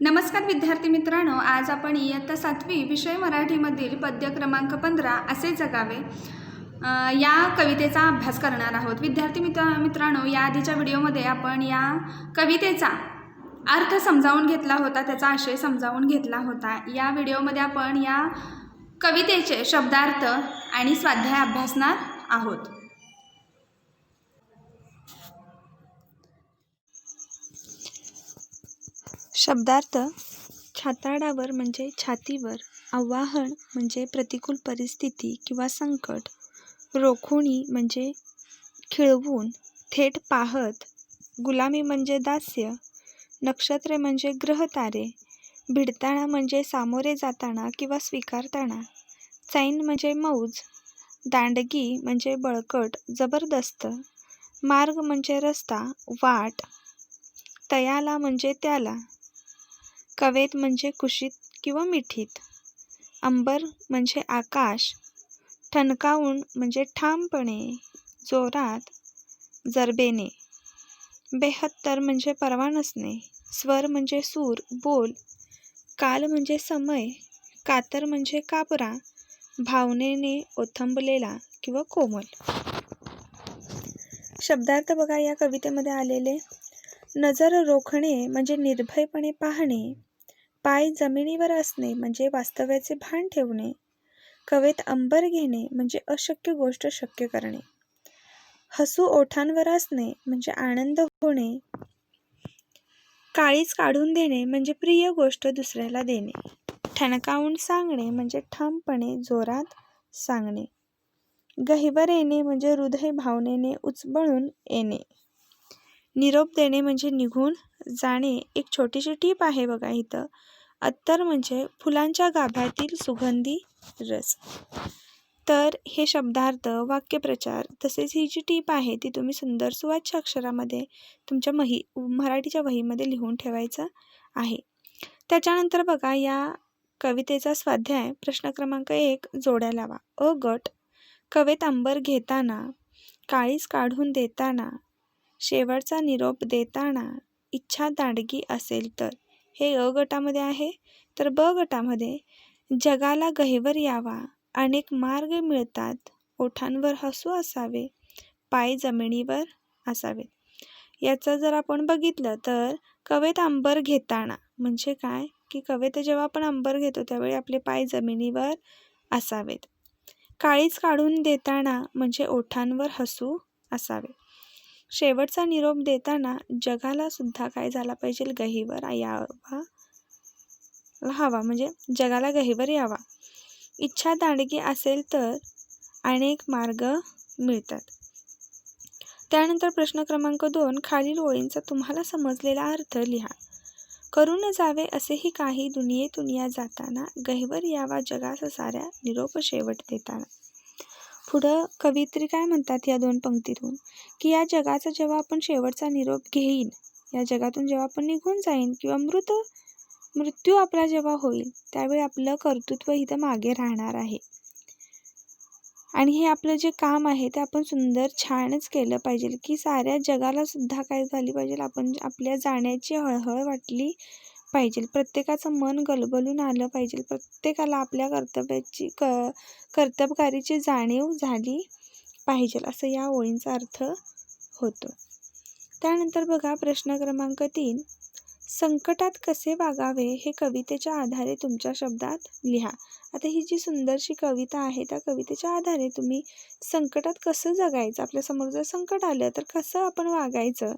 नमस्कार विद्यार्थी मित्रांनो, आज आपण इयत्ता 7वी विषय मराठीमधील पद्य क्रमांक 15 असे जगावे या कवितेचा अभ्यास करणार आहोत। विद्यार्थी मित्रांनो, या आधीच्या व्हिडिओमध्ये आपण या कवितेचा अर्थ समजावून घेतला होता, त्याचा आशय समजावून घेतला होता। या व्हिडिओमध्ये आपण या कवितेचे शब्दार्थ आणि स्वाध्याय अभ्यासणार आहोत। शब्दार्थ: छाताडावर म्हणजे छातीवर, आवाहन म्हणजे प्रतिकूल परिस्थिती किंवा संकट, रोखुणी म्हणजे खिळवून, थेट पाहत, गुलामी म्हणजे दास्य, नक्षत्रे म्हणजे ग्रहतारे, भिडताना म्हणजे सामोरे जाताना किंवा स्वीकारताना, चैन म्हणजे मौज, दांडगी म्हणजे बळकट जबरदस्त, मार्ग म्हणजे रस्ता वाट, तयाला म्हणजे त्याला, कवेत म्हणजे कुशीत किंवा मिठीत, अंबर म्हणजे आकाश, ठणकावून म्हणजे ठामपणे, जोरात, जरबेने, बेहत्तर म्हणजे परवा नसणे, स्वर म्हणजे सूर बोल, काल म्हणजे समय, कातर म्हणजे कापरा, भावनेने ओथंबलेला किंवा कोमल। शब्दार्थ बघा या कवितेमध्ये आलेले: नजर रोखणे म्हणजे निर्भयपणे पाहणे, पाय जमिनीवर असणे म्हणजे वास्तव्याचे भान ठेवणे, कवेत अंबर घेणे म्हणजे अशक्य गोष्ट शक्य करणे, हसू ओठांवर असणे म्हणजे आनंद होणे, काळीज काढून देणे म्हणजे प्रिय गोष्ट दुसऱ्याला देणे, ठणकावून सांगणे म्हणजे ठामपणे जोरात सांगणे, गहिवर येणे म्हणजे हृदय भावनेने उचंबळून येणे, निरोप देणे म्हणजे निघून जाणे। एक छोटीशी टीप आहे बघा इथं, अत्तर म्हणजे फुलांच्या गाभ्यातील सुगंधी रस। तर हे शब्दार्थ, वाक्यप्रचार तसेच ही जी टीप आहे ती तुम्ही सुंदर सुवाच्य अक्षरामध्ये तुमच्या मराठीच्या वहीमध्ये लिहून ठेवायचं आहे। त्याच्यानंतर बघा या कवितेचा स्वाध्याय प्रश्न क्रमांक 1 जोड्या लावा। अ गट: कवेत अंबर घेताना, काळीज काढून देताना, शेवटचा निरोप देताना, इच्छा दांडगी असेल तर, हे अ गटामध्ये आहे। तर ब गटामध्ये जगाला गहिवर यावा, अनेक मार्ग मिळतात, ओठांवर हसू असावे, पाय जमिनीवर असावे। याचं जर आपण बघितलं तर कवेत अंबर घेताना म्हणजे काय की कवेत जेव्हा आपण अंबर घेतो त्यावेळी आपले पाय जमिनीवर असावेत, काळीज काढून देताना म्हणजे ओठांवर हसू असावे, शेवटचा निरोप देताना जगाला सुद्धा काय झाला पाहिजे, गहिवर यावा हवा म्हणजे जगाला गहिवर यावा, इच्छा दांडगी असेल तर अनेक मार्ग मिळतात। त्यानंतर प्रश्न क्रमांक 2 खालील ओळींचा तुम्हाला समजलेला अर्थ लिहा। करून जावे असेही काही दुनियेतून या जाताना, गहिवर यावा जगास साऱ्या निरोप शेवट देताना। पुढं कवयित्री काय म्हणतात या 2 पंक्तीतून की या जगाचा जेव्हा आपण शेवटचा निरोप घेईन, या जगातून जेव्हा आपण निघून जाईन किंवा मृत्यू आपला जेव्हा होईल त्यावेळी आपलं कर्तृत्व इथं मागे राहणार आहे आणि हे आपलं जे काम आहे ते आपण सुंदर छानच केलं पाहिजे की साऱ्या जगाला सुद्धा काय झाली पाहिजे, आपण आपल्या जाण्याची हळहळ वाटली पाहिजे, प्रत्येकाचं मन गलबलून आलं पाहिजे, प्रत्येकाला आपल्या कर्तबगारीची जाणीव झाली पाहिजे, असं या ओळींचा अर्थ होतो। त्यानंतर बघा प्रश्न क्रमांक 3 संकटात कसे वागावे हे कवितेच्या आधारे तुमच्या शब्दात लिहा। आता ही जी सुंदरशी कविता आहे त्या कवितेच्या आधारे तुम्ही संकटात कसं जगायचं, आपल्यासमोर जर संकट आलं तर कसं आपण वागायचं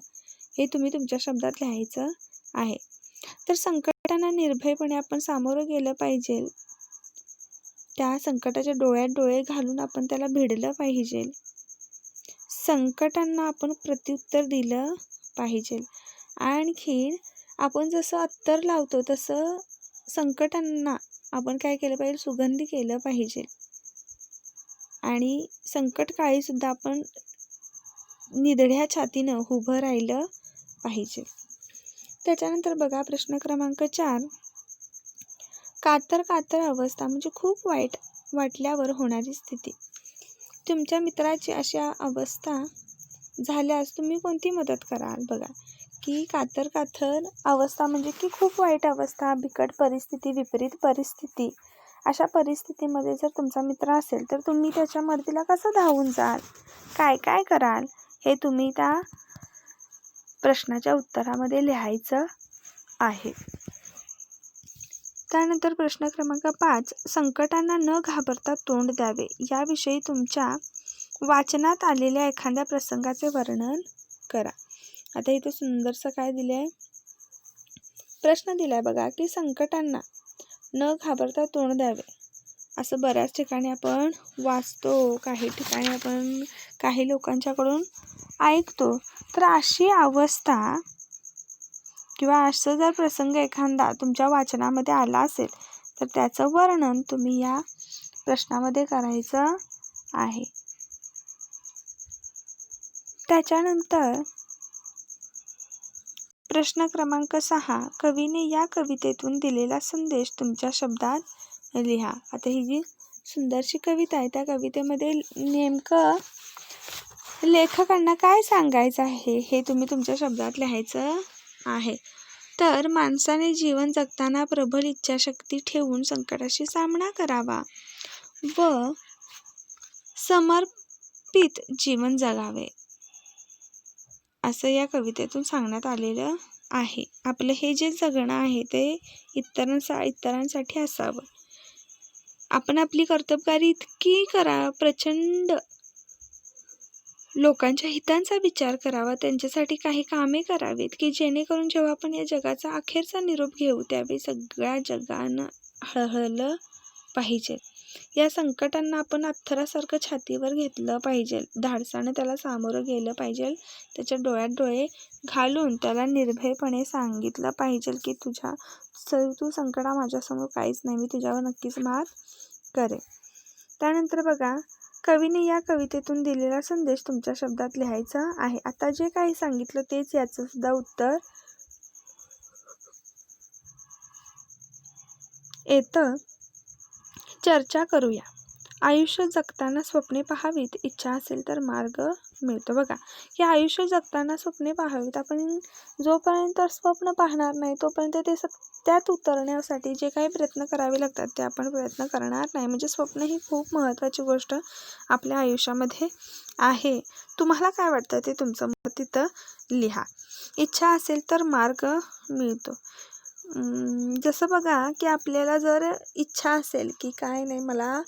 हे तुम्ही तुमच्या शब्दात लिहायचं आहे। तर संकटांना निर्भयपणे आपण सामोरं गेलं पाहिजे, त्या संकटाच्या डोळ्यात डोळे घालून आपण त्याला भिडलं पाहिजे, संकटांना आपण प्रत्युत्तर दिलं पाहिजे, आणखी आपण जसं अत्तर लावतो तसं संकटांना आपण काय केलं पाहिजे, सुगंधी केलं पाहिजे आणि संकटकाळी सुद्धा आपण निधड्या छातीनं उभं राहिलं पाहिजे। त्याच्यानंतर बघा प्रश्न क्रमांक 4 कातर अवस्था म्हणजे खूप वाईट वाटल्यावर होणारी स्थिती। तुमच्या मित्राची अशा अवस्था झाल्यास तुम्ही कोणती मदत कराल बघा की कातर कातर अवस्था म्हणजे की खूप वाईट अवस्था, बिकट परिस्थिती, विपरीत परिस्थिती, अशा परिस्थितीमध्ये जर तुमचा मित्र असेल तर तुम्ही त्याच्या मदतीला कसं धावून जाल, काय काय कराल, हे तुम्ही त्या प्रश्नाच्या उत्तरामध्ये लिहायचं आहे. त्यानंतर प्रश्न क्रमांक 5, संकटांना न घाबरता तोंड द्यावे याविषयी तुमच्या वाचनात आलेल्या एखाद्या प्रसंगाचे वर्णन करा. आता इथे सुंदरसं काय दिलंय, प्रश्न दिलाय बघा की संकटांना न घाबरता तोंड द्यावे, असं बऱ्याच ठिकाणी आपण वाचतो, काही ठिकाणी आपण काही लोकांच्याकडून ऐकतो. तर अशी अवस्था किंवा असं जर प्रसंग एखादा तुमच्या वाचनामध्ये आला असेल तर त्याचं वर्णन तुम्ही या प्रश्नामध्ये करायचं आहे. त्याच्यानंतर प्रश्न क्रमांक 6, कवीने या कवितेतून दिलेला संदेश तुमच्या शब्दात लिहा. आता ही जी सुंदरशी कविता आहे त्या कवितेमध्ये नेमकं लेखकांना काय सांगायचं आहे हे तुम्ही तुमच्या शब्दात लिहायचं आहे. तर माणसाने जीवन जगताना प्रबळ इच्छाशक्ती ठेवून संकटाशी सामना करावा व समर्पित जीवन जगावे, असं या कवितेतून सांगण्यात आलेलं आहे. आपलं हे जे जगणं आहे ते इतरांसाठी असावं. आपण आपली कर्तबगारी इतकी प्रचंड लोकांच्या हितांचा विचार करावा, त्यांच्यासाठी काही कामे करावीत की जेणेकरून जेव्हा आपण या जगाचा अखेरचा निरोप घेऊ त्यावेळी सगळ्या जगानं हळहळलं पाहिजे. या संकटांना आपण अथरासारखं छातीवर घेतलं पाहिजे, धाडसानं त्याला सामोरं गेलं पाहिजे, त्याच्या डोळ्यात डोळे घालून त्याला निर्भयपणे सांगितलं पाहिजे की तू संकटा माझ्यासमोर काहीच नाही, मी तुझ्यावर नक्कीच मात करेन. त्यानंतर बघा, कवीने या कवितेतून दिलेला संदेश तुमच्या शब्दात लिहायचा आहे. आता जे काही सांगितलं तेच याचं सुद्धा उत्तर येतं. चर्चा करूया. आयुष्य जगताना स्वप्ने पाहावीत, इच्छा असेल तर मार्ग मिळतो. बघा, की आयुष्य जगताना स्वप्ने पाहावीत, आपण जोपर्यंत स्वप्न पाहणार नाही तोपर्यंत ते त्यात उतरण्यासाठी जे काही प्रयत्न करावे लागतात ते आपण प्रयत्न करणार नाही. म्हणजे स्वप्न ही खूप महत्त्वाची गोष्ट आपल्या आयुष्यामध्ये आहे. तुम्हाला काय वाटतं ते तुमचं मत तिथं लिहा. इच्छा असेल तर मार्ग मिळतो. जसं बघा की आपल्याला जर इच्छा असेल की काय नाही, मला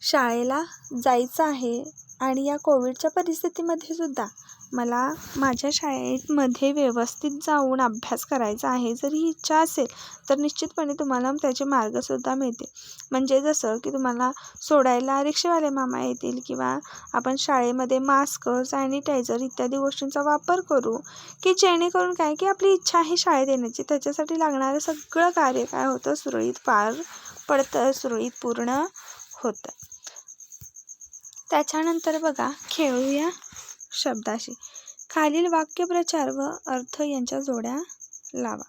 शाळेला जायचं आहे आणि या कोविडच्या परिस्थितीमध्ये सुद्धा मला माझ्या शाळेमध्ये व्यवस्थित जाऊन अभ्यास करायचा आहे, जर ही इच्छा असेल तर निश्चितपणे तुम्हाला त्याचे मार्गसुद्धा मिळते. म्हणजे जसं की तुम्हाला सोडायला रिक्षावाले मामा येतील किंवा आपण शाळेमध्ये मास्क, सॅनिटायझर इत्यादी गोष्टींचा वापर करू की जेणेकरून काय की आपली इच्छा आहे शाळेत येण्याची, त्याच्यासाठी लागणारं सगळं कार्य काय होतं, सुरळीत पार पडतं, सुरळीत पूर्ण होतं. त्याच्यानंतर बघा, खेळूया शब्दाशी. खालील वाक्यप्रचार व अर्थ यांच्या जोड्या लावा.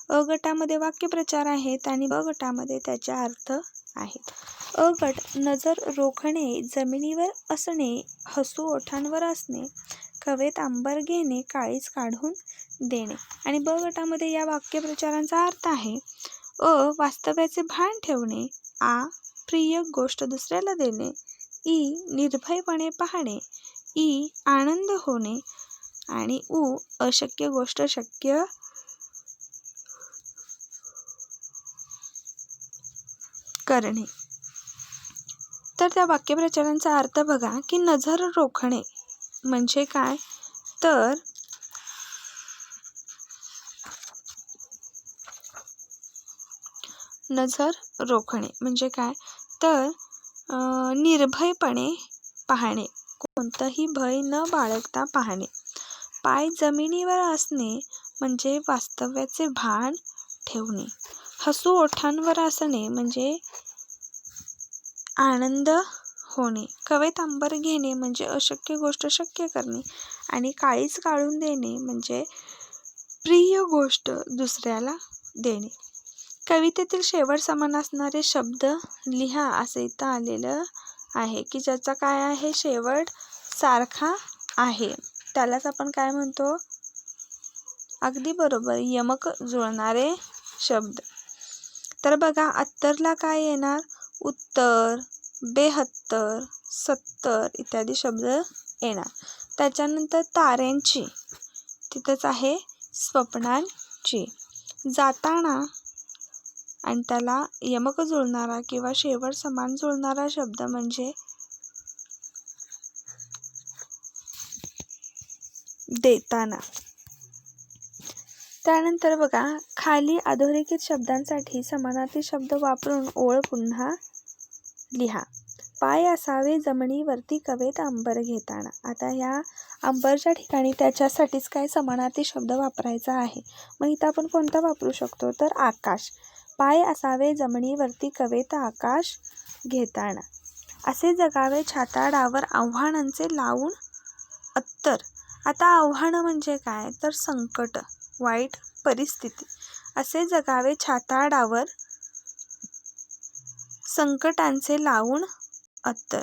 अ गटामध्ये वाक्यप्रचार आहेत आणि ब गटामध्ये त्याचे अर्थ आहेत. अ गट, नजर रोखणे, जमिनीवर असणे, हसू ओठांवर असणे, कवेत अंबर घेणे, काळीज काढून देणे. आणि ब गटामध्ये या वाक्यप्रचारांचा अर्थ आहे. अ, वास्तव्याचे भान ठेवणे. आ, प्रिय गोष्ट दुसऱ्याला देणे. ई, निर्भयपणे पाहणे. ई, आनंद होणे. आणि उ, अशक्य गोष्ट शक्य करणे. तर त्या वाक्यप्रचारांचा अर्थ बघा की नजर रोखणे म्हणजे काय, तर नजर रोखणे म्हणजे काय, तर निर्भयपणे पाहणे, कोणतंही भय न बाळगता पाहणे. पाय जमिनीवर असणे म्हणजे वास्तव्याचे भान ठेवणे. हसू ओठांवर असणे म्हणजे आनंद होणे. कवेत अंबर घेणे म्हणजे अशक्य गोष्ट शक्य करणे. आणि काळीज काढून देणे म्हणजे प्रिय गोष्ट दुसऱ्याला देणे. कवितेतील शेवट समान असणारे शब्द लिहा असं इथं आलेलं आहे की ज्याचा काय आहे, शेवट सारखा आहे, त्यालाच आपण काय म्हणतो, अगदी बरोबर, यमक जुळणारे शब्द. तर बघा अत्तरला काय येणार? उत्तर, 72, 70 इत्यादी शब्द येणार. त्याच्यानंतर ताऱ्यांची, तिथंच आहे स्वप्नांची. जाताना आणि त्याला यमक जुळणारा किंवा शेवट समान जुळणारा शब्द म्हणजे देताना. त्यानंतर बघा खाली अधोरेखित शब्दांसाठी समानार्थी शब्द वापरून ओळ पुन्हा लिहा. पाय असावे जमिनीवरती कवेत अंबर घेताना. आता ह्या अंबरच्या ठिकाणी त्याच्यासाठीच काय समानार्थी शब्द वापरायचा आहे. मग इथं आपण कोणता वापरू शकतो? तर आकाश. पाय असावे जमिनीवरती कवेत आकाश घेताना. असे जगावे छाताडावर आव्हानांचे लावून अत्तर. आता आव्हानं म्हणजे काय? तर संकट, वाईट परिस्थिती. असे जगावे छाताडावर संकटांचे लावून अत्तर.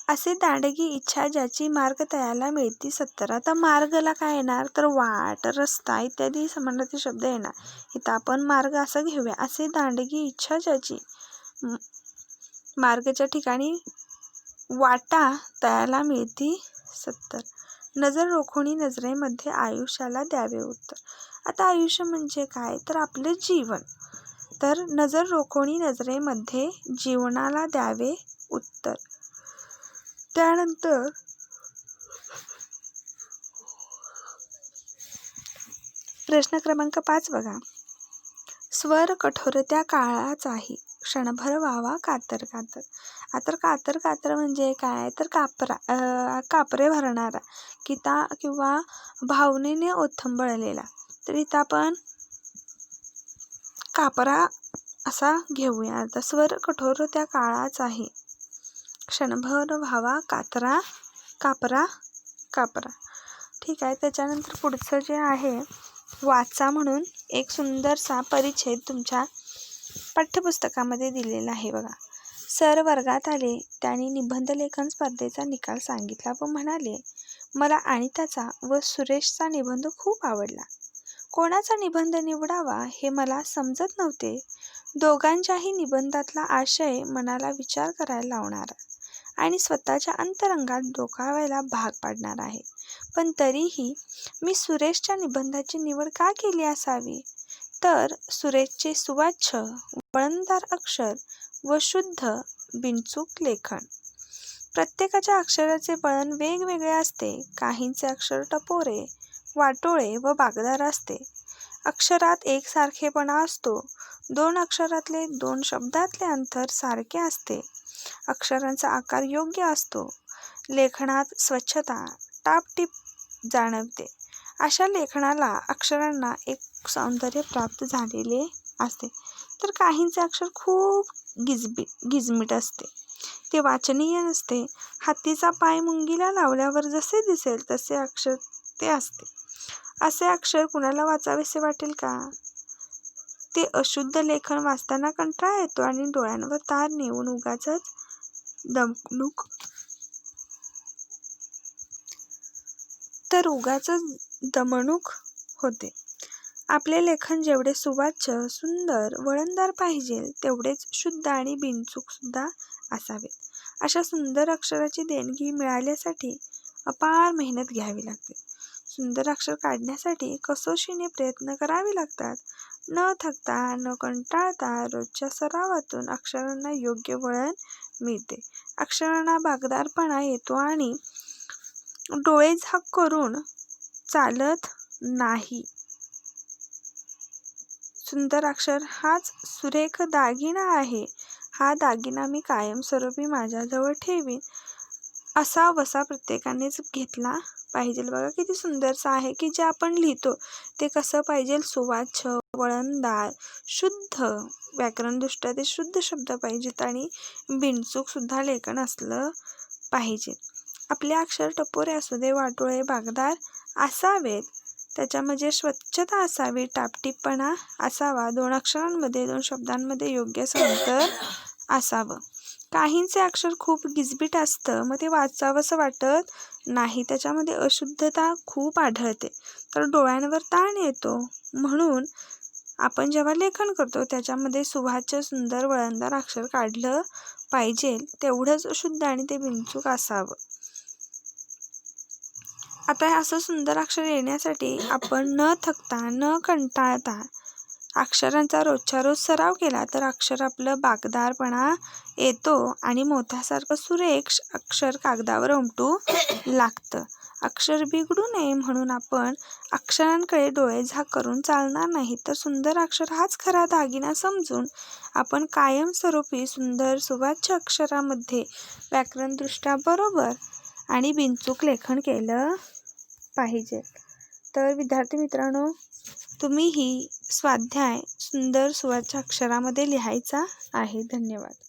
असे दांडगी इच्छा ज्याची मार्ग तयाला मिळती 70. आता मार्गला काय येणार? तर वाट, रस्ता इत्यादी समानार्थी शब्द येणार. इथं आपण मार्ग असं घेऊया. असे दांडगी इच्छा ज्याची, मार्गाच्या ठिकाणी वाटा तयाला मिळती 70. नजर रोखोनी नजरेमध्ये आयुष्याला द्यावे उत्तर. आता आयुष्य म्हणजे काय? तर आपले जीवन. तर नजर रोखोनी नजरेमध्ये जीवनाला द्यावे उत्तर. त्यानंतर प्रश्न क्रमांक 5 बघा. स्वर कठोरत्या काळाचाही क्षणभर व्हावा कातर कातर. आता कातर कातर म्हणजे काय? तर कापरे भरणारा किंवा भावनेने ओथंबळलेला. तर इथं आपण कापरा असा घेऊया. आता स्वर कठोर त्या काळाचाही क्षणभर व्हावा कापरा. ठीक आहे. त्याच्यानंतर पुढचं जे आहे वाचा म्हणून एक सुंदरसा परिच्छेद तुमच्या पाठ्यपुस्तकामध्ये दिलेला आहे बघा. सर वर्गात आले. त्यांनी निबंध लेखन स्पर्धेचा निकाल सांगितला व म्हणाले, मला अनिताचा व सुरेशचा निबंध खूप आवडला. कोणाचा निबंध निवडावा हे मला समजत नव्हते. दोघांच्याही निबंधातला आशय मनाला विचार करायला लावणारा आणि स्वतःच्या अंतरंगात डोकावायला भाग पाडणार आहे. पण तरीही मी सुरेशच्या निबंधाची निवड का केली असावी? तर सुरेशचे सुवाच्य, वळणदार अक्षर व शुद्ध बिनचूक लेखन. प्रत्येकाच्या अक्षराचे वळण वेगवेगळे असते. काहींचे अक्षर टपोरे, वाटोळे व बागदार असते. अक्षरात एकसारखेपणा असतो. 2 अक्षरातले 2 शब्दातले अंतर सारखे असते. अक्षरांचा आकार योग्य असतो. लेखनात स्वच्छता, टापटीप जाणवते. अशा लेखनाला अक्षरांना एक सौंदर्य प्राप्त झालेले असते. तर काहींचे अक्षर खूप गिजमीट असते. ते वाचनीय नसते. हत्तीचा पाय मुंगीला लावल्यावर जसे दिसेल तसे अक्षर ते असते. असे अक्षर कुणाला वाचावेसे वाटेल का? ते अशुद्ध लेखन वाचताना कंटाळा येतो आणि डोळ्यांवर तार नेऊन उगाचच दमणूक होते. आपले लेखन जेवढे सुवाच्य, सुंदर, वळणदार पाहिजे तेवढेच शुद्ध आणि बिनचूक सुद्धा असावे. अशा सुंदर अक्षराची देणगी मिळाल्यासाठी अपार मेहनत घ्यावी लागते. सुंदर अक्षर काढण्यासाठी कसोशीने प्रयत्न करावे लागतात. न थकता न कंटाळता रोजच्या सरावातून अक्षरांना योग्य वळण मिळते. अक्षरांना बागदारपणा येतो आणि डोळे झाक करून चालत नाही. सुंदर अक्षर हाच सुरेख दागिना आहे. हा दागिना मी कायमस्वरूपी माझ्याजवळ ठेवीन. असा वसा प्रत्येकानेच घेतला पाहिजे. बघा किती सुंदरसा आहे की जे आपण लिहितो ते कसं पाहिजे? सुवाच्य, वळणदार, शुद्ध, व्याकरणदृष्ट्या ते शुद्ध शब्द पाहिजेत आणि बिनचूक सुद्धा लेखन असलं पाहिजे. आपले अक्षर टपोरे असू दे, वाटोळे, बागदार असावेत. त्याच्यामध्ये स्वच्छता असावी, टापटीपणा असावा, 2 अक्षरांमध्ये 2 शब्दांमध्ये योग्य असं अंतर असावं. काहींचे अक्षर खूप गिजबीट असतं, मग ते वाचावंसं वाटत नाही, त्याच्यामध्ये अशुद्धता खूप आढळते, तर डोळ्यांवर ताण येतो. म्हणून आपण जेव्हा लेखन करतो त्याच्यामध्ये सुवाच्य सुंदर वळणदार अक्षर काढलं पाहिजे, तेवढंच शुद्ध आणि ते बिनचूक असावं. आता असं सुंदर अक्षर येण्यासाठी आपण न थकता न कंटाळता अक्षरांचा रोजच्या रोज सराव केला तर अक्षर आपलं बाकदारपणा येतो आणि मोत्यासारखं सुरेख अक्षर कागदावर उमटू लागतं. अक्षर बिघडू नये म्हणून आपण अक्षरांकडे डोळे झाक करून चालणार नाही, तर सुंदर अक्षर हाच खरा दागिना समजून आपण कायमस्वरूपी सुंदर सुवाच्य अक्षरामध्ये व्याकरणदृष्ट्या बरोबर आणि बिनचूक लेखन केलं पाहिजे. तर विद्यार्थी मित्रांनो, तुम्ही ही स्वाध्याय सुंदर सुवाच्य अक्षरामध्ये लिहायचा आहे. धन्यवाद.